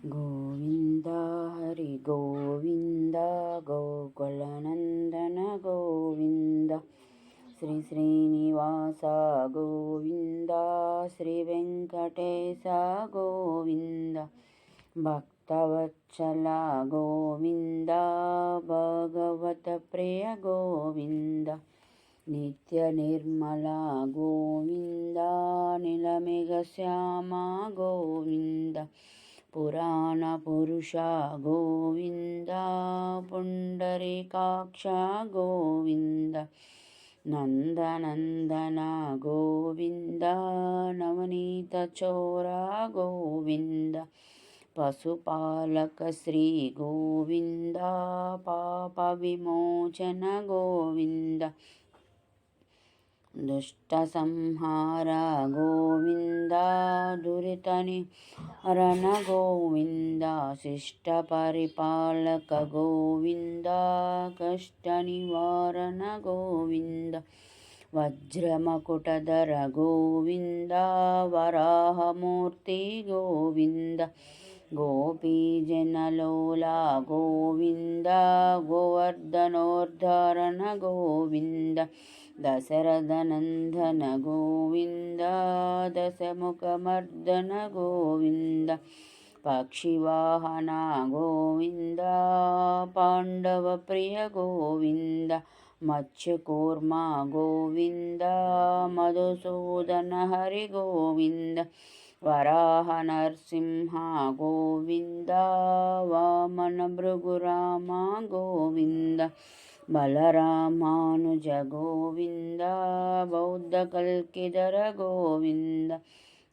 ಗೋವಿಂದ ಹರಿ ಗೋವಿಂದ ಗೋಕುಲನಂದನ ಗೋವಿಂದ ಶ್ರೀ ಶ್ರೀನಿವಾಸ ಗೋವಿಂದ ಶ್ರೀ ವೆಂಕಟೇಶ ಗೋವಿಂದ ಭಕ್ತವತ್ಸಲ ಗೋವಿಂದ ಭಗವತ ಪ್ರಿಯ ಗೋವಿಂದ ನಿತ್ಯ ನಿರ್ಮಲ ಗೋವಿಂದ ನಿಲಮೇಘ ಶ್ಯಾಮ ಗೋವಿಂದ ಪುರಾಣ ಪುರುಷ ಗೋವಿಂದ ಪುಂಡರೀಕಾಕ್ಷ ಗೋವಿಂದ ನಂದನಂದನ ಗೋವಿಂದ ನವನೀತ ಚೋರ ಗೋವಿಂದ ಪಶುಪಾಲಕ ಶ್ರೀ ಗೋವಿಂದ ಪಾಪ ವಿಮೋಚನ ಗೋವಿಂದ ದುಷ್ಟ ಸಂಹಾರ ಗೋವಿಂದ ದುರಿತ ನಿವಾರಣ ಗೋವಿಂದ ಶಿಷ್ಟ ಪರಿಪಾಲಕ ಗೋವಿಂದ ಕಷ್ಟ ನಿವಾರಣ ಗೋವಿಂದ ವಜ್ರಮಕುಟಧರ ಗೋವಿಂದ ವರಾಹಮೂರ್ತಿ ಗೋವಿಂದ ಗೋಪೀಜನಲೋಲ ಗೋವಿಂದ ಗೋವರ್ಧನೋದ್ಧಾರಣ ಗೋವಿಂದ ದಶರಥನಂದನ ಗೋವಿಂದ ದಶಮುಖಮರ್ದನ ಗೋವಿಂದ ಪಕ್ಷಿವಾಹನ ಗೋವಿಂದ ಪಾಂಡವ ಪ್ರಿಯ ಗೋವಿಂದ ಮತ್ಸ್ಯಕೂರ್ಮ ಗೋವಿಂದ ಮಧುಸೂದನ ಹರಿ ಗೋವಿಂದ ವರಾಹ ನರಸಿಂಹ ಗೋವಿಂದ ವಾಮನ ಭೃಗುರಾಮ ಗೋವಿಂದ ಬಲರಾಮಾನುಜ ಗೋವಿಂದ ಬೌದ್ಧ ಕಲ್ಕಿದರ ಗೋವಿಂದ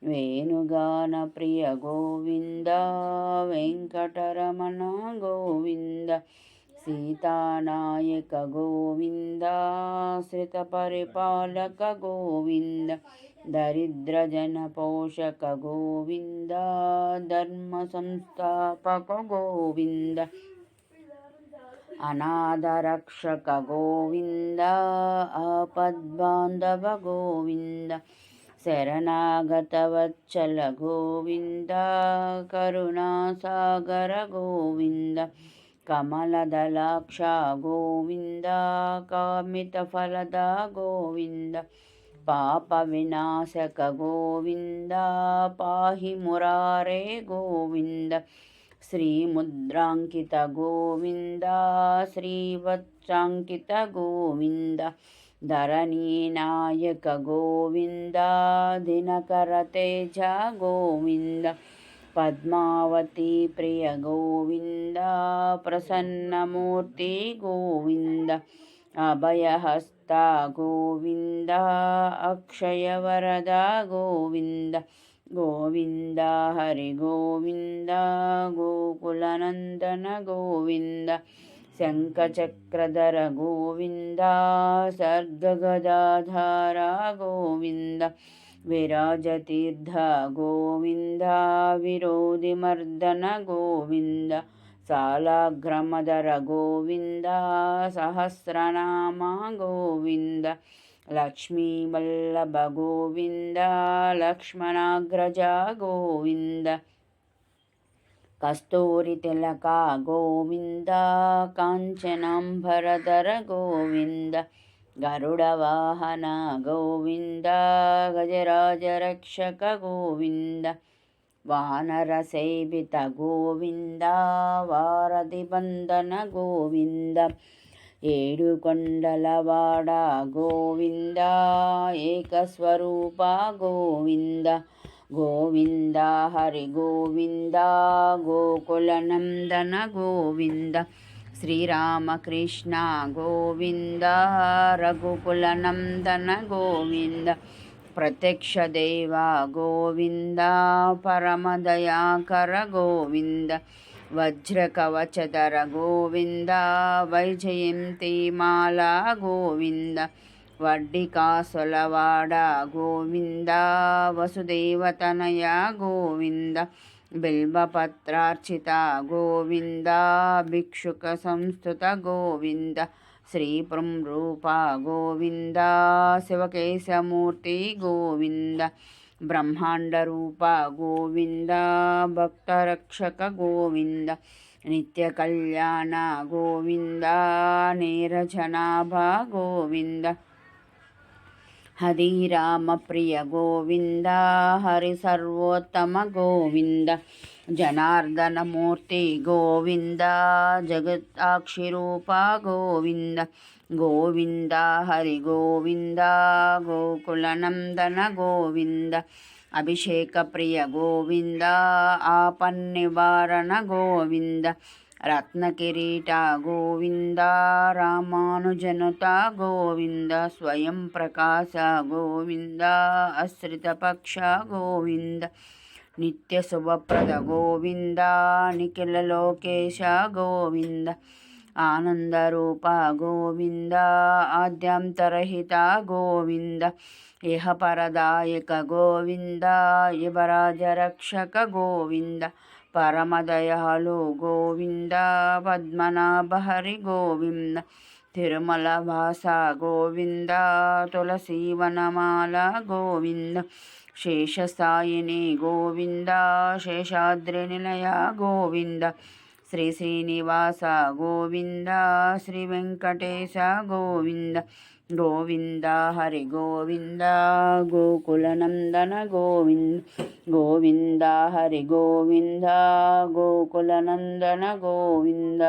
ವೇಣುಗಾನ ಪ್ರಿಯ ಗೋವಿಂದ ವೆಂಕಟರಮಣ ಗೋವಿಂದ ಸೀತಾನಾಯಕ ಗೋವಿಂದ ಶ್ರಿತ ಪರಿಪಾಲಕ ಗೋವಿಂದ ದರಿದ್ರ ಜನ ಪೋಷಕ ಗೋವಿಂದ ಧರ್ಮ ಸಂಸ್ಥಾಪಕ ಗೋವಿಂದ ಅನಾಥ ರಕ್ಷಕ ಗೋವಿಂದ ಆಪದ್ಬಾಂಧವ ಗೋವಿಂದ ಶರಣಾಗತ ವತ್ಸಲ ಗೋವಿಂದ ಕರುಣಾಸಾಗರ ಗೋವಿಂದ ಕಮಲದಲಾಕ್ಷ ಗೋವಿಂದ ಕಾಮಿತ ಫಲದ ಗೋವಿಂದ ಪಾಪ ವಿನಾಶಕ ಗೋವಿಂದ ಪಾಹಿ ಮುರಾರೇ ಗೋವಿಂದ ಶ್ರೀ ಮುದ್ರಾಂಕಿತ ಗೋವಿಂದ ಶ್ರೀವತ್ಸಾಂಕಿತ ಗೋವಿಂದ ಧರಣಿ ನಾಯಕ ಗೋವಿಂದ ದಿನಕರ ತೇಜ ಗೋವಿಂದ ಪದ್ಮಾವತಿ ಪ್ರಿಯ ಗೋವಿಂದ ಪ್ರಸನ್ನಮೂರ್ತಿ ಗೋವಿಂದ ಅಭಯಹಸ್ತ ಗೋವಿಂದ ಅಕ್ಷಯವರದ ಗೋವಿಂದ ಗೋವಿಂದ ಹರಿ ಗೋವಿಂದ ಗೋಕುಲನಂದನ ಗೋವಿಂದ ಶಂಖಚಕ್ರಧರ ಗೋವಿಂದ ಸರ್ಗಗದಾಧಾರ ಗೋವಿಂದ ವಿರಾಜತೀರ್ಥ ಗೋವಿಂದ ವಿರೋಧಿ ಮರ್ದನ ಗೋವಿಂದ ಸಾಲಾಗ್ರಮಧರ ಗೋವಿಂದ ಸಹಸ್ರನಾಮ ಗೋವಿಂದ ಲಕ್ಷ್ಮೀ ವಲ್ಲಭ ಗೋವಿಂದ ಲಕ್ಷ್ಮಣಾಗ್ರಜ ಗೋವಿಂದ ಕಸ್ತೂರಿ ತಿಲಕ ಗೋವಿಂದ ಕಾಂಚನಾಂಬರಧರ ಗೋವಿಂದ ಗರುಡ ವಾಹನ ಗೋವಿಂದ ಗಜರಾಜ ರಕ್ಷಕ ಗೋವಿಂದ ವಾನರ ಸೇವಿತ ಗೋವಿಂದ ವಾರಧಿ ಬಂಧನ ಗೋವಿಂದ ಏಡುಕೊಂಡಲವಾಡ ಗೋವಿಂದ ಏಕಸ್ವರೂಪ ಗೋವಿಂದ ಗೋವಿಂದ ಹರಿ ಗೋವಿಂದ ಗೋಕುಲನಂದನ ಗೋವಿಂದ ಶ್ರೀರಾಮಕೃಷ್ಣ ಗೋವಿಂದ ರಘುಕುಲನಂದನ ಗೋವಿಂದ ಪ್ರತ್ಯಕ್ಷ ದೇವ ಗೋವಿಂದ ಪರಮದಯಾಕರ ಗೋವಿಂದ ವಜ್ರಕವಚಧರ ಗೋವಿಂದ ವೈಜಯಂತಿ ಮಾಲಾ ಗೋವಿಂದ ವಡ್ಡಿಕಾಸೊಲವಾಡ ಗೋವಿಂದ ವಸುದೇವತನಯ ಗೋವಿಂದ ಬಿಲ್ವಪತ್ರಾರ್ಚಿತ ಗೋವಿಂದ ಭಿಕ್ಷುಕ ಸಂಸ್ತುತ ಗೋವಿಂದ ಶ್ರೀಪೃಂರೂಪ ಗೋವಿಂದ ಶಿವಕೇಶಮೂರ್ತಿ ಗೋವಿಂದ ಬ್ರಹ್ಮಾಂಡರೂಪ ಗೋವಿಂದ ಭಕ್ತರಕ್ಷಕ ಗೋವಿಂದ ನಿತ್ಯ ಕಲ್ಯಾಣ ಗೋವಿಂದ ನೀರಜನಾಭ ಗೋವಿಂದ ಹರಿರಾಮ ಪ್ರಿಯ ಗೋವಿಂದ ಹರಿ ಸರ್ವೋತ್ತಮ ಗೋವಿಂದ ಜನಾರ್ದನ ಮೂರ್ತಿ ಗೋವಿಂದ ಜಗತ್ತಾಕ್ಷಿರೂಪ ಗೋವಿಂದ ಗೋವಿಂದ ಹರಿ ಗೋವಿಂದ ಗೋಕುಲನಂದನ ಗೋವಿಂದ ಅಭಿಷೇಕ ಪ್ರಿಯ ಗೋವಿಂದ ಆಪನ್ನಿವಾರಣ ಗೋವಿಂದ ರತ್ನಕಿರೀಟ ಗೋವಿಂದ ರಾಮಾನುಜನುತ ಗೋವಿಂದ ಸ್ವಯಂ ಪ್ರಕಾಶ ಗೋವಿಂದ ಆಶ್ರಿತ ಪಕ್ಷ ಗೋವಿಂದ ನಿತ್ಯ ಶುಭಪ್ರದ ಗೋವಿಂದ ನಿಖಿಲ ಲೋಕೇಶ ಗೋವಿಂದ ಆನಂದರೂಪ ಗೋವಿಂದ ಆದ್ಯಂತರಹಿತ ಗೋವಿಂದ ಇಹ ಪರದಾಯಕ ಗೋವಿಂದ ಯುವರಾಜ ರಕ್ಷಕ ಗೋವಿಂದ ಪರಮದಯಾಳು ಗೋವಿಂದ ಪದ್ಮನಾಭ ಹರಿ ಗೋವಿಂದ ತಿರುಮಲ ವಾಸ ಗೋವಿಂದ ತುಳಸೀವನಮಾಲ ಗೋವಿಂದ ಶೇಷಸಾಯಿನಿ ಗೋವಿಂದ ಶೇಷಾದ್ರಿ ನಿಲಯ ಗೋವಿಂದ ಶ್ರೀ ಶ್ರೀನಿವಾಸ ಗೋವಿಂದ ಶ್ರೀ ವೆಂಕಟೇಶ ಗೋವಿಂದ ಗೋವಿಂದ ಹರಿ ಗೋವಿಂದ ಗೋಕುಲನಂದನ ಗೋವಿಂದ ಗೋವಿಂದ ಹರಿ ಗೋವಿಂದ ಗೋಕುಲನಂದನ ಗೋವಿಂದ.